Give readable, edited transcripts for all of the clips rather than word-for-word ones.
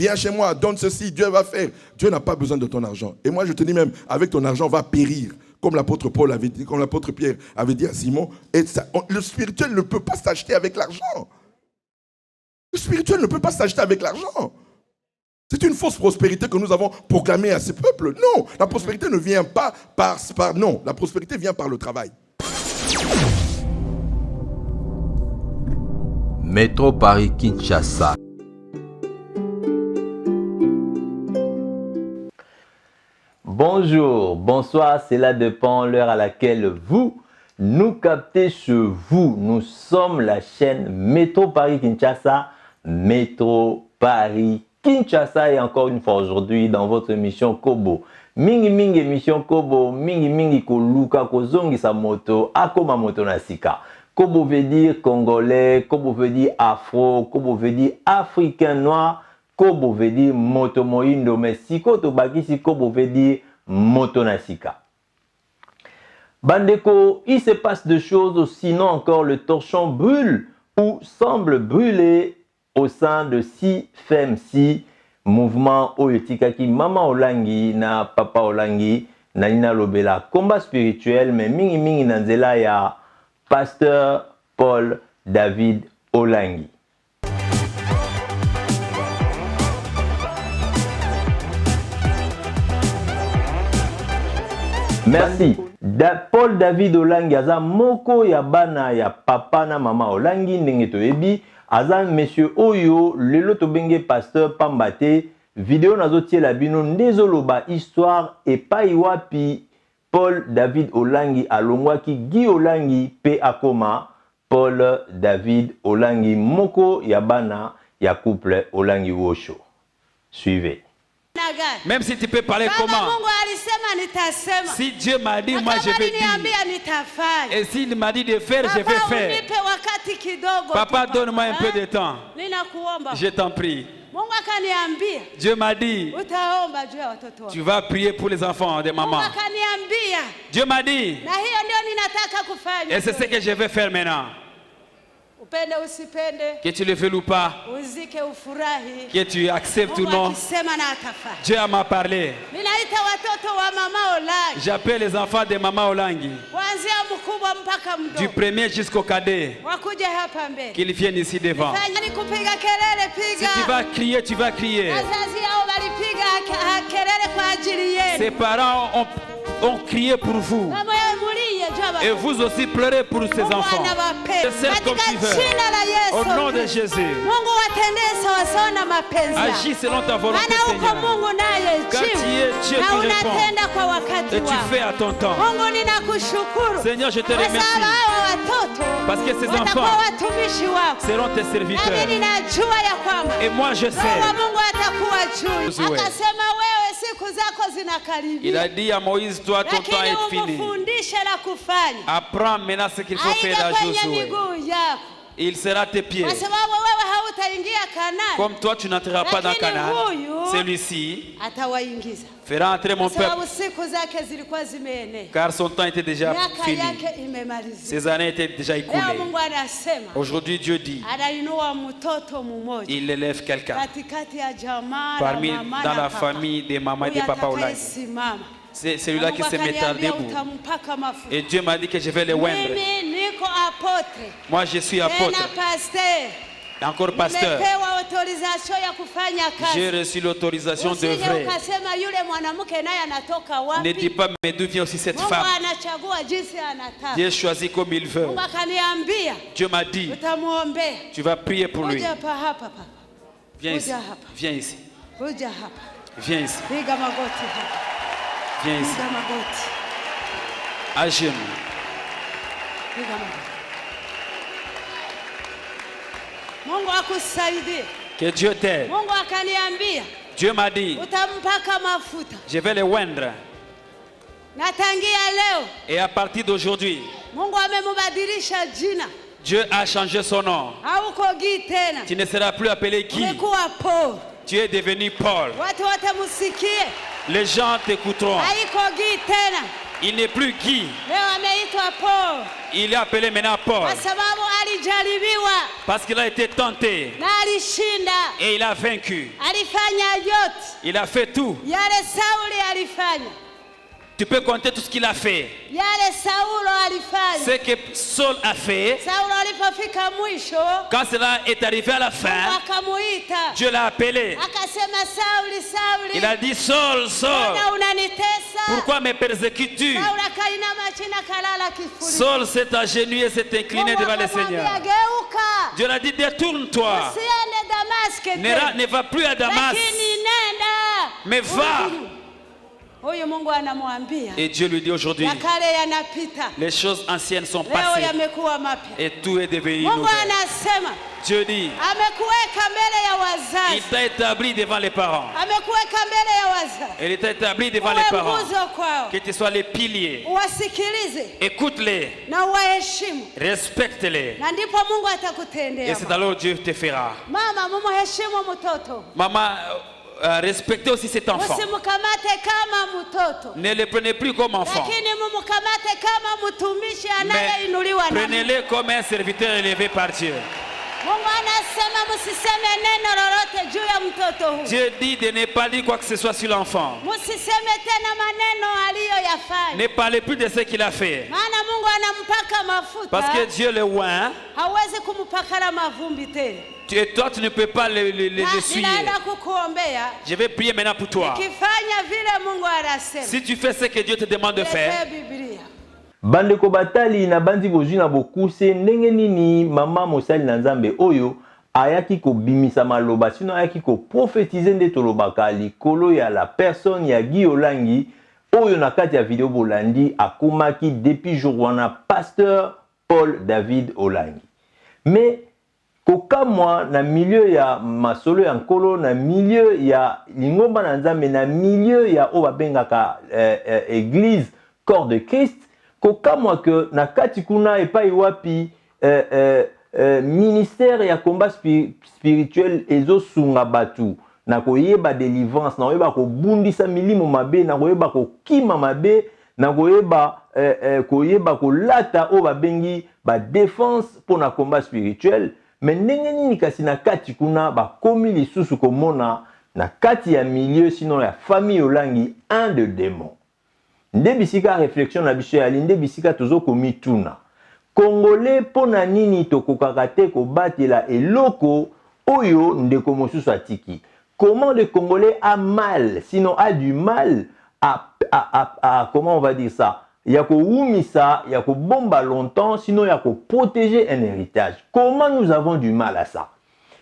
Viens chez moi, donne ceci, Dieu va faire. Dieu n'a pas besoin de ton argent. Et moi, je te dis même, avec ton argent, va périr. Comme l'apôtre Paul avait dit, comme l'apôtre Pierre avait dit à Simon. Et ça, le spirituel ne peut pas s'acheter avec l'argent. Le spirituel ne peut pas s'acheter avec l'argent. C'est une fausse prospérité que nous avons proclamée à ce peuple. Non, la prospérité ne vient pas par non, la prospérité vient par le travail. Métro Paris Kinshasa. Bonjour, bonsoir, cela dépend l'heure à laquelle vous nous captez sur vous. Nous sommes la chaîne Métro Paris Kinshasa, Métro Paris Kinshasa et encore une fois aujourd'hui dans votre émission Kobo. Mingi mingi émission Kobo, mingi mingi koluka kozongi sa moto, akoma moto nasika. Kobo veut dire congolais, Kobo veut dire afro, Kobo veut dire africain noir, Kobo veut dire moto moindo, mais si koto bakisi Kobo veut dire moto nasika. Bandeko, il se passe des choses, sinon encore le torchon brûle ou semble brûler au sein de CFMC, mouvement Oyotikaki Mama Olangi na Papa Olangi na Nina Lobela, combat spirituel, mais mingi mingi nanzela ya Pasteur Paul David Olangi. Merci. Paul David Olangi aza moko ya bana ya papa na mama Olangi ndenge toyebi aza monsieur oyo lelo tobenge pasteur Pambate vidéo nazotiela bino ndezoloba histoire epai wapi Paul David Olangi alongwaki Guy Olangi pe akoma Paul David Olangi moko ya bana ya couple Olangi Wosho. Suivez. Même si tu peux parler comment? Si Dieu m'a dit, moi je vais dire. Et s'il m'a dit de faire, je vais faire. Papa, donne-moi un peu de temps. Je t'en prie. Dieu m'a dit, tu vas prier pour les enfants de maman. Dieu m'a dit, et c'est ce que je vais faire maintenant. Que tu le veuilles ou pas, que tu acceptes ou non, Dieu m'a parlé. J'appelle les enfants de Maman Olangi, du premier jusqu'au cadet, qu'ils viennent ici devant. Si tu vas crier, tu vas crier. Ses parents ont crié pour vous. Et vous aussi pleurez pour ces enfants. Serve comme tu veux. Au nom de Jésus. Agis selon ta volonté, Seigneur. Car tu es Dieu qui répond. Et tu fais à ton temps. Seigneur, je te remercie. Parce que ces enfants seront tes serviteurs. Et moi, je sais. Il a dit à Moïse, toi, ton temps est fini. Apprends maintenant ce qu'il faut faire à Josué. Il sera tes pieds. Comme toi, tu n'entreras pas dans Canaan, celui-ci fera entrer mon peuple. Car son temps était déjà fini. Ses années étaient déjà écoulées. Aujourd'hui, Dieu dit, il élève quelqu'un parmi dans la famille des mamans et des papas Olangi. C'est celui-là qui se mettra debout. Et Dieu m'a dit que je vais le oindre. Moi, je suis apôtre. Encore pasteur. J'ai reçu l'autorisation d'œuvrer. Ne dis pas, mais d'où vient aussi cette femme? Dieu choisit comme il veut. Dieu m'a dit, tu vas prier pour lui. Viens ici. Viens ici. Viens ici. Viens ici. À genoux. Que Dieu t'aide. Dieu m'a dit, je vais le oindre. Et à partir d'aujourd'hui, Dieu a changé son nom. Tu ne seras plus appelé Guy. Tu es devenu Paul. Les gens t'écouteront. Il n'est plus Guy. Leo ameitwa Paul. Il est appelé maintenant Paul. Kwa sababu alijaribiwa. Parce qu'il a été tenté. Na alishinda. Et il a vaincu. Alifanya yote. Il a fait tout. Yale Sauli alifanya. Tu peux compter tout ce qu'il a fait. Yale Saulo alifanya. Ce que Saul a fait. Saulo alipofika mwisho. Quand cela est arrivé à la fin. Akamuita. Dieu l'a appelé. Akasema Sauli, Sauli. Il a dit Saul, Saul. Pourquoi me persécutes-tu? Saul s'est agenouillé, s'est incliné devant le Seigneur. Dieu l'a dit détourne-toi. Ne va plus à Damas. Mais va. Et Dieu lui dit aujourd'hui, les choses anciennes sont passées et tout est devenu nouveau. Dieu dit, il t'a établi devant les parents. Il t'a établi devant les parents. Que tu sois les piliers. Écoute-les. Respecte-les. Et c'est alors Dieu te fera. Maman, respectez aussi cet enfant. Ne le prenez plus comme enfant. Mais prenez-le comme un serviteur élevé par Dieu. Dieu dit de ne pas dire quoi que ce soit sur l'enfant. Ne parlez plus de ce qu'il a fait. Parce que Dieu le oint. Et toi, tu ne peux pas l'essuyer. Je vais prier maintenant pour toi. Si tu fais ce que Dieu te demande de faire. Bandeko batali na bandi bozwi na bokuse ndenge nini mama mosali na Nzambe oyo ayaki ko bimisa maloba sino ayaki ko prophétiser nde tolobaka likolo ya la personne ya Guy Olangi oyo na kati ya video bolandi akomaki depuis jour wana pasteur Paul David Olangi. Mais kokamwa na milieu ya masolo ya nkolo na milieu ya lingomba na Nzambe na milieu ya o babengaka église corps de Christ kokamwa que na kati kuna epai wapi ministère ya combat spirituel ezo sunga batu na koyeba délivrance na koyeba ko bundisa milimo mabe na koyeba ko kima mabe na koyeba ko lata o babengi ba défense pour na combat spirituel. Mais ndenge nini kasi na kati kuna ba komi lisusu komona na kati ya milieu sinon ya famille Olangi un de démons. Nde bisika réflexion na biso ya linde bisika tozo komituna. Congolais pona nini tokokaka te ko batela eloko oyo ndeko mosusu atiki. Comment le Congolais a mal, sinon a du mal à comment on va dire ça? Yako oumisa, yako bomba longtemps, sinon yako protéger un héritage. Comment nous avons du mal à ça?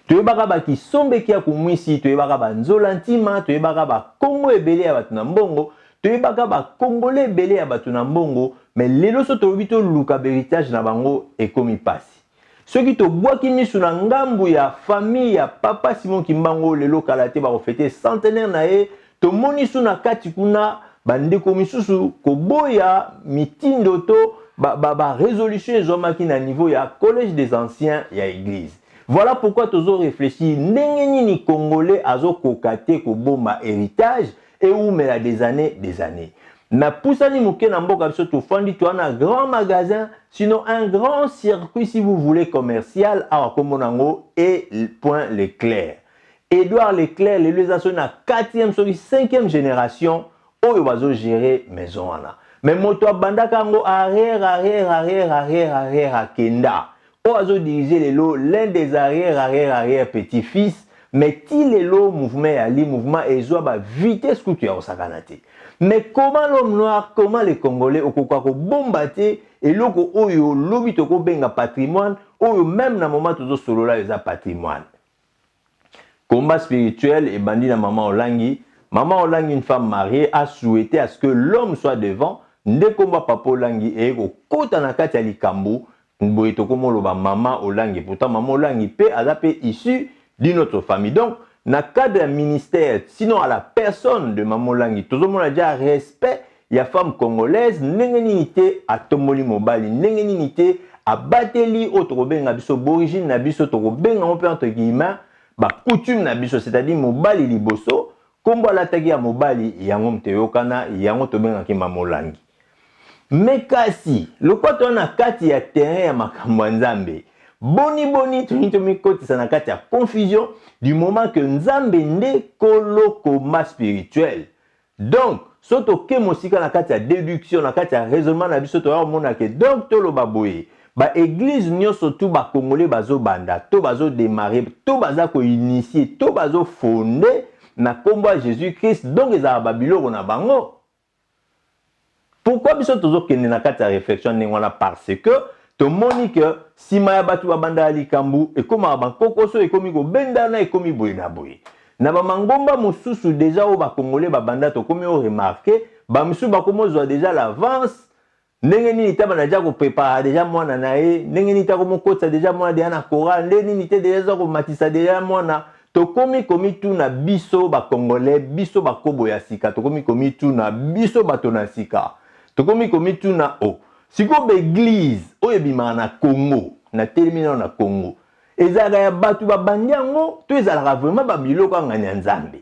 Toyebaka ba ki sombe ki yako mwisi, toyebaka ba nzolantima, toyebaka ba Congo ebele ya batu na mbongo, toyebaka ba Congolais ebele ya batu na mbongo, mais lelo so toyebi to luka héritage na bango ekomi pasi. Ceux to bwaki misu na ngambu ya famille ya papa Simon Kimbango lelo kalate ba fêter centenaire na ye, to moni su na kati kuna bandeko misusu koboya mitindo to ba résolution ezomaki na niveau ya collège des anciens ya église. Voilà pourquoi tozo réfléchir ndenge nini Congolais azo kokate ko bomba héritage et où mais là des années. Na poussani muke na mboka biso to fandi to na grand magasin sinon un grand circuit si vous voulez commercial à Komonango et point Leclerc. Édouard Leclerc les asso na 4e sur 5e génération oyo bazo gérer maison wana. Mais moto abandaka ngo arrière kenda. O azo diriger lelo l'un des arrière petit-fils mais ti lelo mouvement ali mouvement ezo ba vitesse kutu ya osakanate. Mais comment l'homme noir, comment les Congolais au kokako bombaté et loko oyo lobi toko benga patrimoine oyo même na moment tozo solo la eza patrimoine. Combat spirituel et bandit na maman Olangi. Maman Olangi, une femme mariée, a souhaité à ce que l'homme soit devant. Nde combat papa Olangi et au kota na kati ya likambo mboye toko moloba maman Olangi. Pourtant maman Olangi pe azapé issu d'une autre famille. Donc na cadre ministère, sinon à la personne de maman Olangi, tout le monde a déjà respect. Il y a femme congolaise, n'engenité à tomoli mobali, n'engenité à bateli autre ben abiso d'origine nabiso toko ben on peut entre guillemets, ba coutume nabiso, c'est-à-dire mobali liboso, kombo la tagi à mobali yango mteyokana yango to ben ki maman Olangi. Mais kasi, le quoi tu as kati ya terrain ya makambo nzambe. Boni tu koti sana kati ya confusion du moment que nzambe nde kolokoma spirituel. Donc, soto ke mosika na kati ya déduction na kati ya raisonnement na biso to ya mona ke donc to lo baboye. Ba église nyonso tout ba congolais bazo banda, to bazo démarrer, to baza ko initier, to bazo fonder na kombo Jésus-Christ donc ezala babiloko na bango. Pourquoi biso tozo kende na kati ya réflexion nengwana parce que to moni que si maya batu babanda ali kambu et comme ba kokoso et komi ko bendana et komi boye na boye. Na ba mangomba mususu déjà o ba congolais babanda to komi o remarquer ba musu ba komo zo déjà l'avance ndenge nini ta bana déjà ko préparer déjà mwana na ye ndenge nini ta ko mokotsa déjà mwana de na chorale ndenge nini te déjà ko matisa déjà mwana to komi tu na biso ba congolais biso ba kobo ya sika to komi tu na biso bato na sika to komi tu na o siko ba église o ebima na Congo na terminal na Congo ezaka ya batu ba bandiango to ezalaka vraiment ba biloko nganya nzambe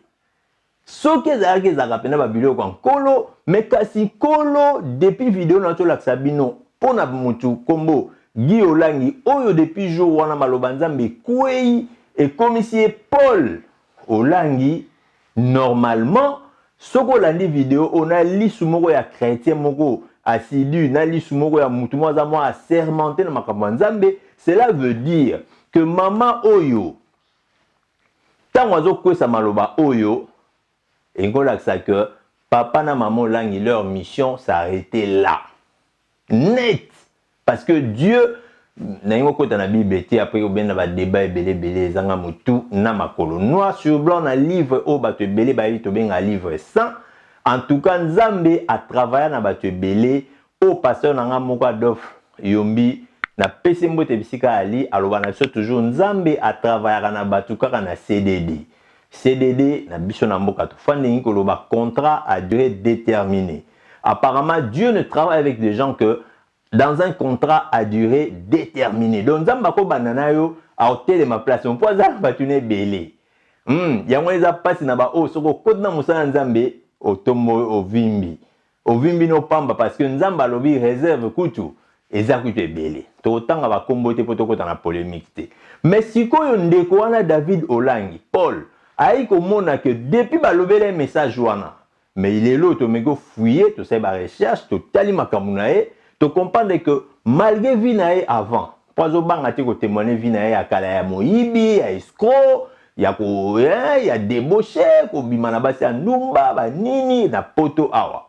soki ezalaki ezalaka pena ba biloko nkolo mais kasi kolo depuis vidéo na tolakisa bino pona mutu kombo Guy Olangi oyo depuis jour wana maloba nzambe kwei et commissaire Paul Olangi normalement soko landi vidéo on a lisu moko ya chrétien moko assidu na lisu moko ya mutu mo za mo assermenté na makambo nzambe. Cela veut dire que maman oyo tango azokwesa maloba oyo engolakisa que papa na maman Olangi leur mission s'arrêtait là net parce que Dieu n'ayons kota na Bible après au ben na débat belé zanga mutu na makolo noir sur blanc na livre o bato belé ba to benga livre 100 en tout cas nzambe a travaillé na bato belé au pasteur nanga moko Adolphe Yombi na pese mbote bisika ali aloba na biso toujours nzambe a travaillé na bato kaka na CDD na biso na mboka to fandingi koloba contrat à durée déterminée. Apparemment Dieu ne travaille avec des gens que dans un contrat à durée déterminée. Donc nzamba ko banana yo a hôtel ma place on peut za batune belé. Yango eza passe na ba o soko kode na musala nzambe otombo ovimbi no pamba parce que nzamba lobi réserve kutu eza kutu belé. To tanga ba kombo te poto kota na polémique te. Mais sikoyo ndeko wana David Olangi Paul aïe komona que depuis ba lobele message wana mais il est là to mego fouiller to sait ba recherche to tali makamunae to comprendre que malgré vie nae avant pozo banga te ko témoigner vie nae ya kala ya moyibi ya escroc ya ko ya débauché ko bimana basi ya ndumba ba nini na poto awa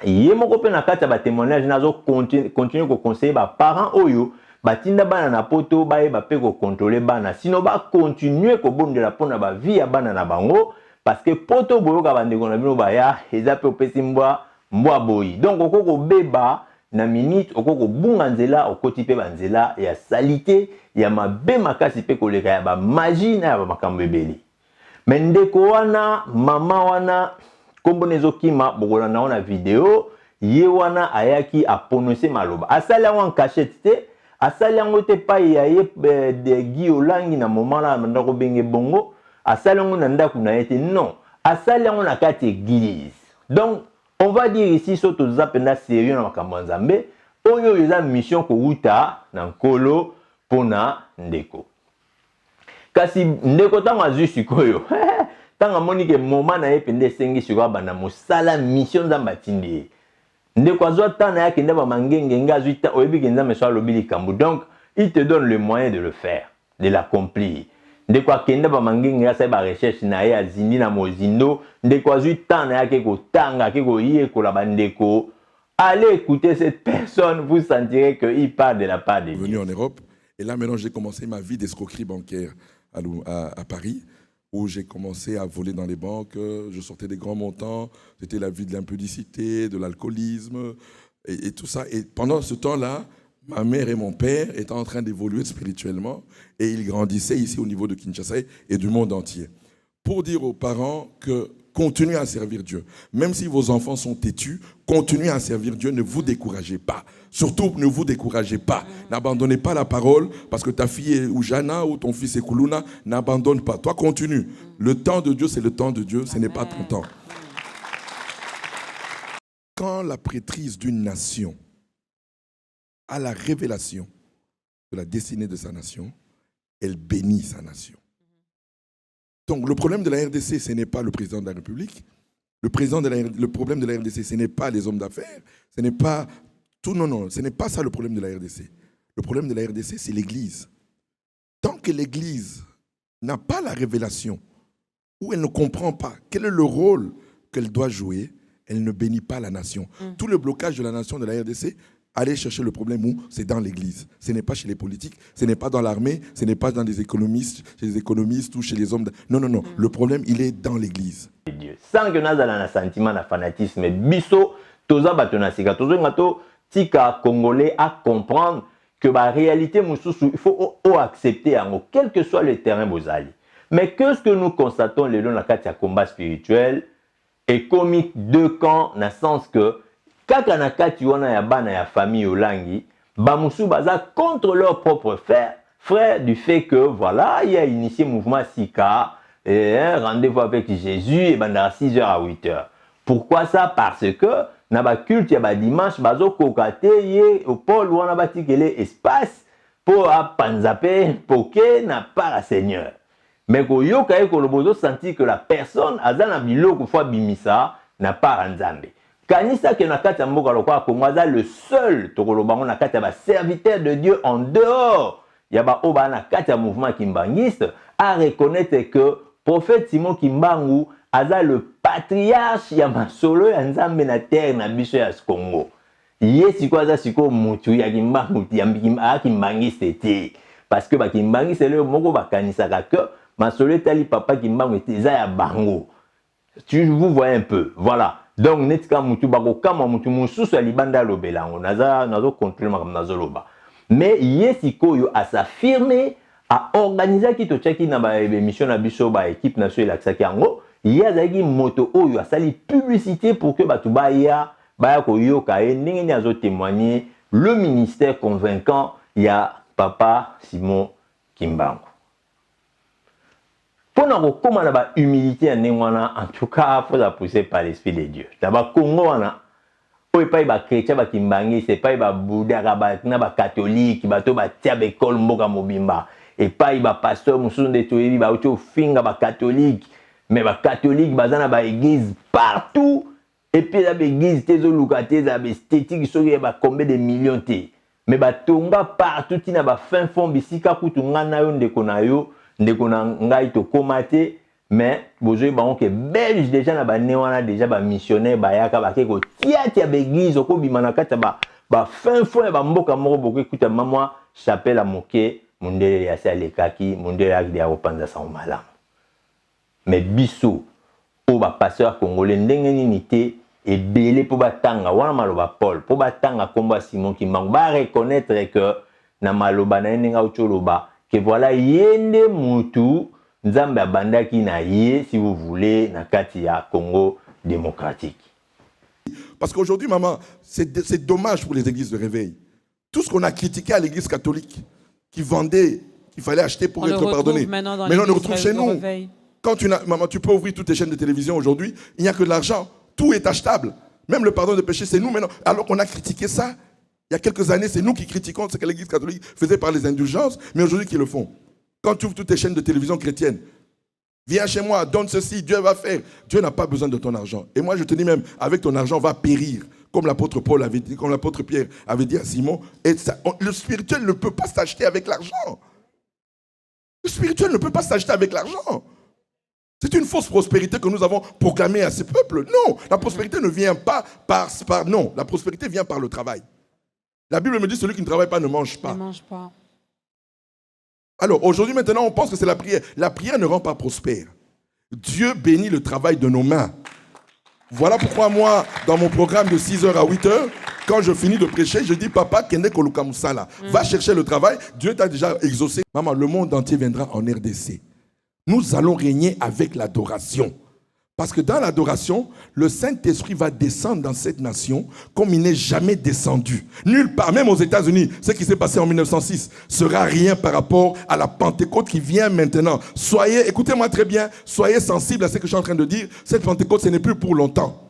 ye moko pe na kata ba témoignage nazo continuer ko conseiller ba parents oyo batinda bana na poto baye ba pe ko contrôler bana sinon ba continuer ko bondela pona ba vie ya bana na bango parce que poto boyoka bandeko na bino ba ya eza pe opesi mbwa boyi donc okoko beba na minute okoko bunga nzela okoti pe banzela ya salité ya mabe makasi pe koleka ya ba magie na ya ba makambo ebeli mais ndeko wana mama wana kombo nezokima bokola na ona video ye wana ayaki a prononcer maloba asali en cachette te asali yango te pa ya ye de Guy Olangi na moment la ndako benge bongo asali yango na ndako na yete non asali yango na kati église. Donc on va dire ici soto zapenda sérieux na makambo nzambe oyo eza mission ko uta na nkolo pona ndeko kasi ndeko tango azu sikoyo tanga monike moment na ye pende sengi sikoyo bana mosala mission nzamba tindi ndeko azwa tana yake ndaba mangenge ngazu ita oyebi ke nzambe so lobili kambu donc il te donne le moyen de le faire de l'accomplir. Ndeko akenda ba mangenge ya sa ba recherche na ye azindi na mozindo ndeko azwi tana yake ko tanga ke ko yé ko la bandeko allez écouter cette personne vous sentirez que il parle de la part de Dieu. Venu en Europe et là maintenant j'ai commencé ma vie d'escroquerie bancaire à Paris où j'ai commencé à voler dans les banques, je sortais des grands montants, c'était la vie de l'impudicité, de l'alcoolisme et tout ça. Et pendant ce temps-là, ma mère et mon père étaient en train d'évoluer spirituellement et ils grandissaient ici au niveau de Kinshasa et du monde entier. Pour dire aux parents que continuez à servir Dieu. Même si vos enfants sont têtus, continuez à servir Dieu, ne vous découragez pas. Surtout, ne vous découragez pas. N'abandonnez pas la parole parce que ta fille est Oujana ou ton fils est Koulouna, n'abandonne pas. Toi, continue. Le temps de Dieu, c'est le temps de Dieu, ce n'est pas ton temps. quand la prêtrise d'une nation a la révélation de la destinée de sa nation, elle bénit sa nation. Donc le problème de la RDC, ce n'est pas le président de la République. Le problème de la RDC, ce n'est pas les hommes d'affaires. Ce n'est pas tout, non, ce n'est pas ça le problème de la RDC. Le problème de la RDC, c'est l'Église. Tant que l'Église n'a pas la révélation, ou elle ne comprend pas quel est le rôle qu'elle doit jouer, elle ne bénit pas la nation. Tout le blocage de la nation de la RDC, allez chercher le problème où c'est dans l'Église. Ce n'est pas chez les politiques, ce n'est pas dans l'armée, ce n'est pas dans les économistes, chez les économistes ou chez les hommes. Non. Le problème, il est dans l'Église. Sans que nous ayons un sentiment de fanatisme, biso, toza batonasika, toza ngato, tika congolais à comprendre que la réalité, il faut accepter, quel que soit le terrain bozali. Mais qu'est-ce que nous constatons le long de la combat spirituel et comique deux camps, dans le sens que kaka na kati wana ya bana ya famille olangi, bamusu baza contre leur propre frère du fait que voilà, il a initié le mouvement Sika, rendez-vous avec Jésus et bandara 6h à 8h. Pourquoi ça? Parce que na ba culte ya ba dimanche bazo kokate ye au pôle wana batikele espace pour panzape poké na para Seigneur. Mais quand vous senti que la personne a bimisa n'a pas nzambe. Kanisa ke na kati ya mboka lokwa Kongo le seul tokolobango na kati ya serviteur de Dieu en dehors ya ba oba na kati ya mouvement kimbangiste à reconnaître que prophète Simon Kimbangu aza le patriarche ya masolo ya nzambe na terre na biso ya Congo. Yesi kwa za siko mutu ya Kimbangu ya kimbangiste te parce que ba kimbangiste le moko ba kanisa que masolo tali papa Kimbangu était za ya bango. Vous voyez un peu, voilà. Donc netika mutu bako kama mutu mususu ya libanda lobelango nazo contrôler makam nazoloba. Mais yesiko yo a s'affirmer a organiser ki to chaki na ba émission na biso ba équipe nationale l'aksaki yango yazaki moto oyo a sali publicité pour que batu baya ko yoka ndenge ni azo témoigner le ministère convaincant ya papa Simon Kimbangu. Pour nous comment la humilité en tout cas faut la pousser par l'esprit de Dieu. D'abord Congo wana o pas ba chrétien ba kimbangi c'est pas ba bouddha na ba catholique ba to ba tia école mboka mobimba et pas ba pasteur mususu de toyebi ba ocho finga ba catholique mais ba catholique bazana ba église partout et puis la église tezo lukate za ba esthétique soki ba combien de millions té mais ba tonga partout tina ba fin fond bisika kutunga na yo ndeko na yo ndeko na ngai to komate mais bozoyi bango ke belge déjà na ba newana déjà ba missionnaire ba yaka ba keko tia beglise ko bimana kata ba fin fond ba mboka moko boko ekuta mamwa chapelle moke mundele ya salekaki mundele ya dia opanza sa malamu mais biso o ba pasteur congolais ndenge nini te ebele po batanga wana maloba Paul po batanga komba Simon Kimbangu ba reconnaître que na maloba na ndenge ocholoba que voilà yende mutu nzambe abandaki na ye si vous voulez na kati ya Congo démocratique. Parce qu'aujourd'hui maman, c'est dommage pour les églises de réveil. Tout ce qu'on a critiqué à l'église catholique qui vendait, qu'il fallait acheter pour être pardonné. Maintenant on le retrouve chez nous. Quand maman, tu peux ouvrir toutes tes chaînes de télévision aujourd'hui, il n'y a que de l'argent, tout est achetable. Même le pardon de péché, c'est nous maintenant. Alors qu'on a critiqué ça. Il y a quelques années, c'est nous qui critiquons ce que l'Église catholique faisait par les indulgences, mais aujourd'hui qui le font. Quand tu ouvres toutes tes chaînes de télévision chrétiennes, viens chez moi, donne ceci, Dieu va faire. Dieu n'a pas besoin de ton argent. Et moi, je te dis même, avec ton argent, va périr. Comme l'apôtre Paul avait dit, comme l'apôtre Pierre avait dit à Simon. Et ça, le spirituel ne peut pas s'acheter avec l'argent. Le spirituel ne peut pas s'acheter avec l'argent. C'est une fausse prospérité que nous avons proclamée à ces peuples. Non, la prospérité ne vient pas par non, la prospérité vient par le travail. La Bible me dit celui qui ne travaille pas ne mange pas. Ne mange pas. Alors aujourd'hui maintenant on pense que c'est la prière. La prière ne rend pas prospère. Dieu bénit le travail de nos mains. Voilà pourquoi moi dans mon programme de 6h à 8h, quand je finis de prêcher, je dis papa kende koluka musala. Va chercher le travail, Dieu t'a déjà exaucé. Maman, le monde entier viendra en RDC. Nous allons régner avec l'adoration. Parce que dans l'adoration, le Saint-Esprit va descendre dans cette nation comme il n'est jamais descendu. Nulle part, même aux États-Unis, ce qui s'est passé en 1906 sera rien par rapport à la Pentecôte qui vient maintenant. Soyez, écoutez-moi très bien, soyez sensibles à ce que je suis en train de dire. Cette Pentecôte, ce n'est plus pour longtemps.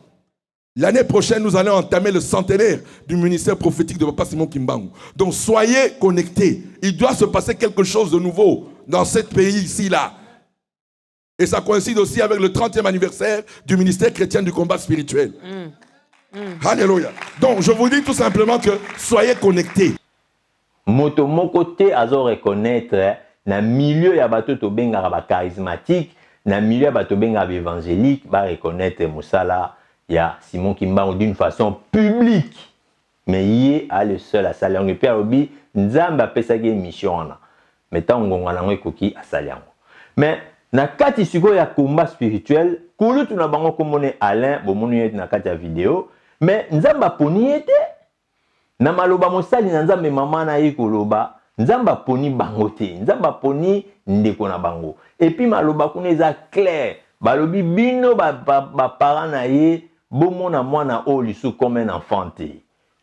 L'année prochaine, nous allons entamer le centenaire du ministère prophétique de Papa Simon Kimbangu. Donc soyez connectés. Il doit se passer quelque chose de nouveau dans ce pays ici, là. Et ça coïncide aussi avec le 30e anniversaire du ministère chrétien du combat spirituel. Alléluia. Donc je vous dis tout simplement que soyez connectés. Moto mon côté à reconnaître na milieu ya bato to benga ba charismatique, na milieu ya bato benga ba évangélique, ba reconnaître musala ya Simon Kimbangu d'une façon publique. Mais il est le seul à saler. On est père obi nzamba pesa ke mission na. Mais tant ngonga na ngoki a saler. Mais na kati siko ya combat spirituel, kulu tuna bango komone Alain bomonu na kati ya vidéo, mais nzamba poni ete na maloba mosali na nzambe mama na ye koloba nzamba poni bango te, nzamba poni ndeko na bango. Et puis maloba kuna eza clair, balobi bino ba parents na ye bomona mwana o lisu comme un enfant te.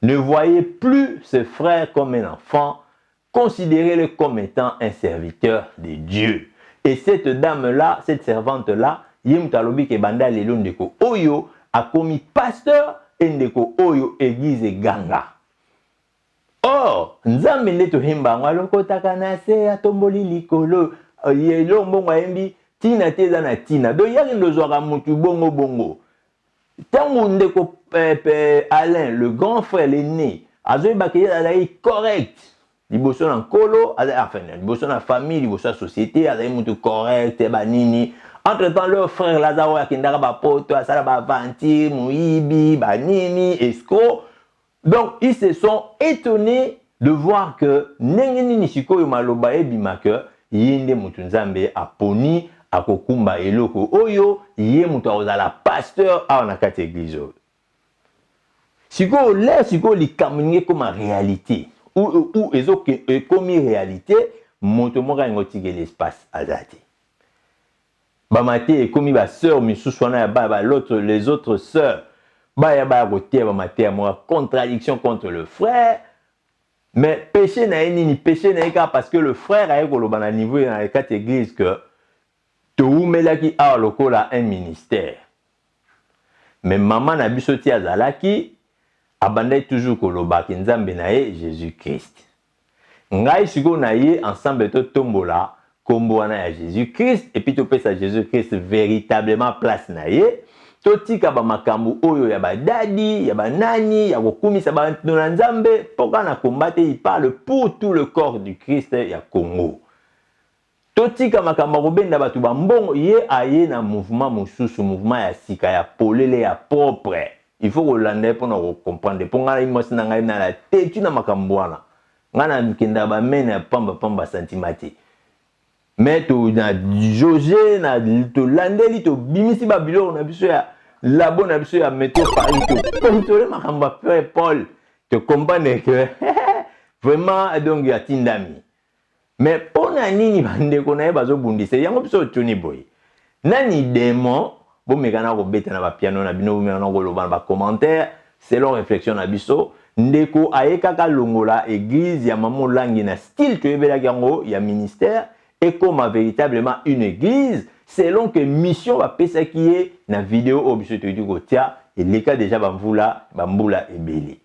Ne voyez plus ce frère comme un enfant, considérez-le comme étant un serviteur de Dieu. Et cette dame-là, cette servante-là, yemutalobi ke banda lelo ndeko oyo a commis pasteur et ndeko oyo église ganga. Or, nzambe nde tohemba ngalo takana se atomboli likolo yelo mbongo yembi tina teza na tina. Do yaki ndozwaka mutu bongo bongo. Tango ndeko Alain, le grand frère l'aîné, azoyeba ke azali correct. Liboso na nkolo, enfin, liboso na famille, liboso na société, azali mutu correct, banini. Entre-temps, leur frère Lazaro yakindaka ba poto, asala ba vanti, muibi, banini, escroc. Donc, ils se sont étonnés de voir que Nengeni Nishiko Yomaloba Ebimake, Yende Mutunzambe a poni, a kokumba eloko oyo, Yé Mutawazala pasteur à Onakate église. Siko, là, Siko, li kamine comme réalité. Ou ezo comme réalité, Montomoka ngotige l'espace azati. Bamate et comme ba sœur, Misushwana, l'autre, les autres sœurs. Contradiction contre le frère, mais péché n'a ni péché n'a parce que le frère a eu le niveau dans les quatre églises que tout melaki a lokola un ministère. Mais maman n'a bisoti azalaki abandait toujours koloba kinzambe nae Jésus-Christ. Ngai siko nae ensemble to tombola kombo na Jésus-Christ et puis to pesa Jésus-Christ véritablement place nae. Totika ba makambu oyo ya ba dadi, ya ba nani, ya kokumisa ba nzambe, pourquoi na combattre, il parle pour tout le corps du Christ ya Congo. Totika makambu robenda batu ba mbongo ye aye na mouvement mosusu, mouvement ya sika ya polele ya propre. Il faut que pour nous comprendre. Pour nga imosi na ngai na la tetu na makambu wana. Ngana mkenda ba mena pamba sentimati. Mais to na José na to landeli to bimisi ba bilo na biso ya la bonne habitude à mettre par to contrôler ma kamba Père Paul te comprendre que vraiment donc ya tindami. Mais pour nani bande ko na bazo bundise yango biso tuni boy. Nani démon bo mekana ko beta na ba piano na bino mekana ko loba ba commentaire selon réflexion na biso ndeko ayeka ka longola église ya maman langi na style to yebela yango ya ministère et comme véritablement une église selon que mission va pesa qui est na vidéo au biso to du kotia et les cas déjà bambula ebeli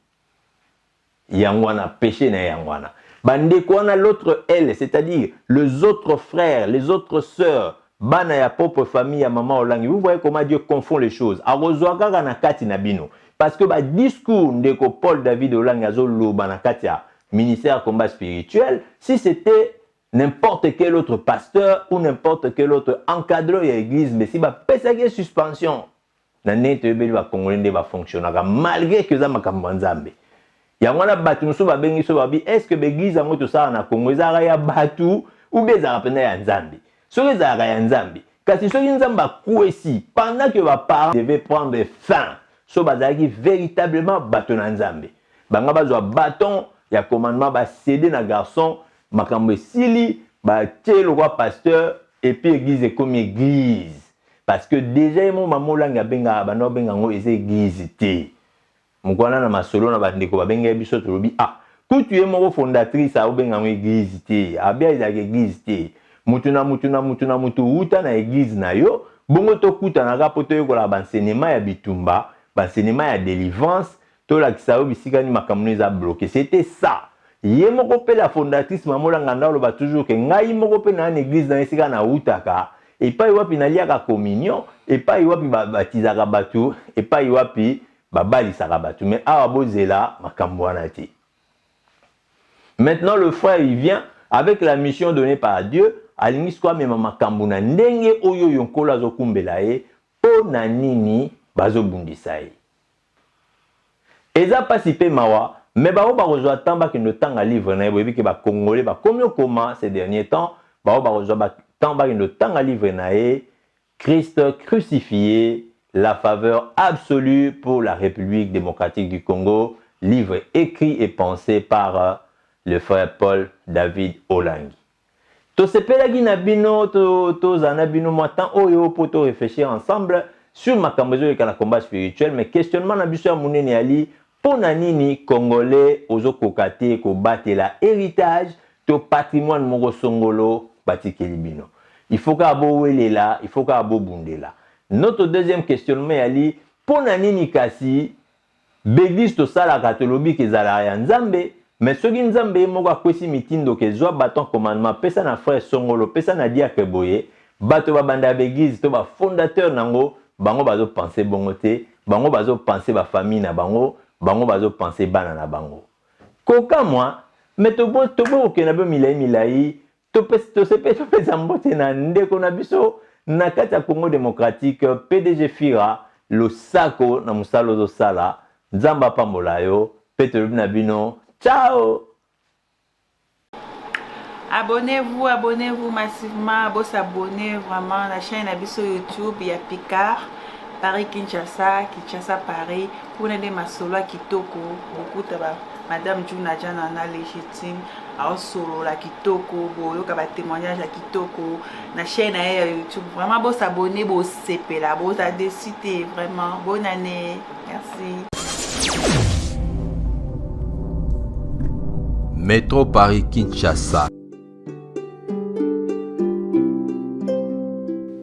yangwana péché na yangwana bande ko na l'autre elle, c'est-à-dire les autres frères, les autres sœurs bana ya propre famille ya maman olangi. Vous voyez comment Dieu confond les choses. Arozwaka na kati na bino parce que ba discours ndeko Paul David olangi azolo bana kati ya ministère combat spirituel, si c'était n'importe quel autre pasteur ou n'importe quel autre encadreur de l'église, mais si ba pesa que suspension na nete beli ba congolais ba fonctionnera malgré que za makambo nzambe. Ya mwana batu musu ba bengi so babi est-ce que l'église a moto ça na Congo za ya batu ou beza rapena ya nzambe. So za ya nzambe. Kasi so nzamba kuesi pendant que ba parents devaient prendre fin. So bazaki véritablement batu na nzambe. Banga bazwa bâton ya commandement ba céder na garçon makambo sili ba telo kwa pasteur et puis église comme église parce que déjà mon maman langa benga bano benga ngo eze église té mukwana na masolo na bandeko ba benga biso to lobi ah kutu ye moko fondatrice a benga ngo église té abia eza église té mutu uta na église na yo bongo to kuta na rapoto yo kola ba enseignement ya bitumba l'enseignement à délivrance, tout la kisao bisika ni makamuni a bloqué. C'était ça. Yé moko pe la fondatrice mamola nganda lo ba toujours que ngai moko pe na église na esika na utaka et pas wapi na lia ka communion et pas wapi ba baptiser batu et pas wapi ba balisa batu mais awa bozela makambo wana ti. Maintenant le frère il vient avec la mission donnée par Dieu alingi swa mema makambo na ndenge oyo yonkola zo kumbela e po na nini bazo bundisa e. Eza pasi pe mawa mais ba rejoindre tamba que no tanga livre na yebi ke ba congolais ba comme comment ces derniers temps ba rejoindre tamba que no tanga livre na e Christ crucifié, la faveur absolue pour la République démocratique du Congo, livre écrit et pensé par le frère Paul David Olangi. To sepelagi na bino to zana bino motan oyo pour réfléchir ensemble sur makambezo et kana combat spirituel mais questionnement na biso ya munene ali pona nini congolais ozo kokate ko batela héritage to patrimoine moko songolo batikeli bino. Il faut ka bo welela, il faut ka bo bundela. Notre deuxième questionnement ali pona nini kasi l'église to sala catholique ezala ya nzambe mais soki nzambe moko akwesi mitindo ke zwa baton commandement pesa na frère songolo pesa na diacre boye bato ba banda l'église to ba fondateur nango bango bazo penser bongo te bango bazo penser ba famille na bango bango bazo penser bana na bango koka moi mais to bo ke na be milai to pesa mbote na ndeko na biso na kati ya Congo démocratique PDG Fira lo sako na musalo zo sala nzamba pambola yo Peter Nabino. Ciao. Abonnez-vous massivement, vous abonnez vraiment à la chaîne Abisso YouTube, il y a Picard, Paris Kinshasa, Paris, pour aider ma solo à Kitoko, beaucoup de Madame Juna Jana légitime, à solo la Kitoko, boyo kaba témoignage à Kitoko, la chaîne YouTube, vraiment vous abonnez, vous CP là, vous décidé vraiment, bonne année, merci. Métro Paris Kinshasa.